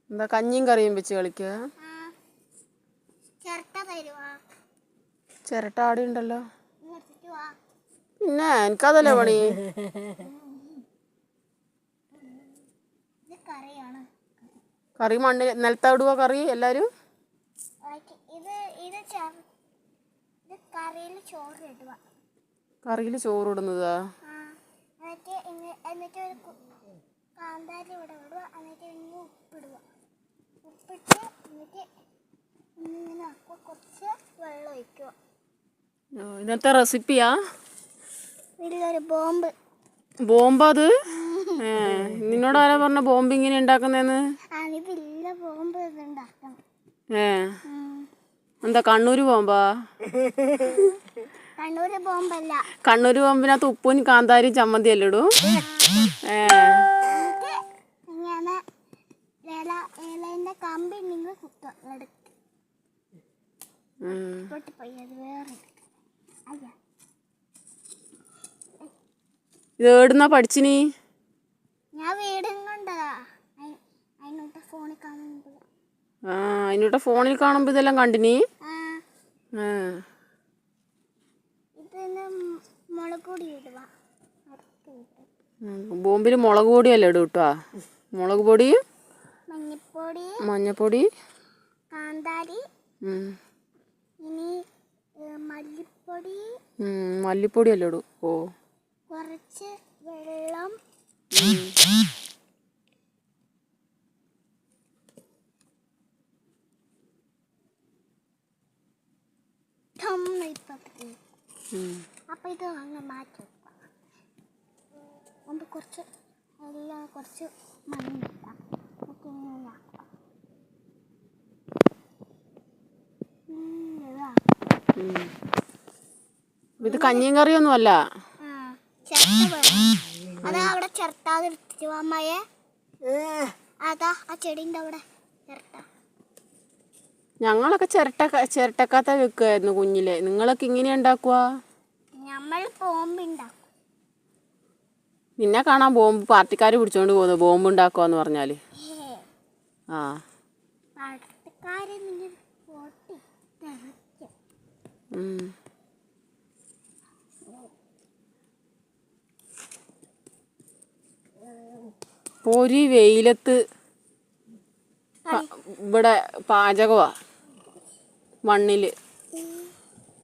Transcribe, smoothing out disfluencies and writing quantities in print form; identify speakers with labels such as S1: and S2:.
S1: എന്താ കഞ്ഞിയും കറിയും വെച്ച് കളിക്കുക? ചിരട്ട ആടെ ഉണ്ടല്ലോ. പിന്നെ എനിക്കതല്ലേ പണി. കറി മണ്ണിൽ നിലത്തവിടുക കറി എല്ലാരും. കറിയിൽ ചോറ് ഇടുന്നതാ. ഇന്നത്തെ റെസിപ്പിയാ? ബോംബ് അത്? നിന്നോട് ആരാ പറഞ്ഞ ബോംബ് ഇങ്ങനെ ഉണ്ടാക്കുന്നേന്ന്? എന്താ കണ്ണൂര് ബോംബാ? കണ്ണൂര് ബോംബിനകത്ത് ഉപ്പും കാന്താരിയും ചമ്മന്തി അല്ലേ ഇടൂ? ഇത് എവിടുന്നാ പഠിച്ചിനി? അതിനോട്ട് ഫോണിൽ കാണുമ്പോ ഇതെല്ലാം കണ്ടിനി. ബോംബിൽ മുളക് പൊടിയല്ലേ ഇടും കേട്ടോ. മുളക് പൊടി, മഞ്ഞപ്പൊടി, മല്ലിപ്പൊടി അല്ലേ ഇടും. ഓ, കുറച്ച് വെള്ളം, അപ്പൊ ഇത് അങ്ങ് മാറ്റി കുറച്ച് മണ്ണിട്ടാം. ഇത് കഞ്ഞിയും കറിയൊന്നും അല്ല. അതാ അവിടെ ചിരട്ടാതെ എടുത്തിട്ട് അമ്മയെ. അതാ ആ ചെടിന്റെ അവിടെ ചിരട്ട. ഞങ്ങളൊക്കെ ചിരട്ടക്കകത്ത വെക്കുമായിരുന്നു കുഞ്ഞിലെ. നിങ്ങളൊക്കെ ഇങ്ങനെ ഉണ്ടാക്കുക? നമ്മൾ ബോംബ് ഉണ്ടാക്കും. നിന്നെ കാണാൻ ബോംബ് പാർട്ടിക്കാർ പിടിച്ചോണ്ട് പോകുന്നു ബോംബ് ഉണ്ടാക്കുവാന്ന് പറഞ്ഞാല്. പൊരി വെയിലത്ത് ഇവിടെ പാചകമാ മണ്ണില്.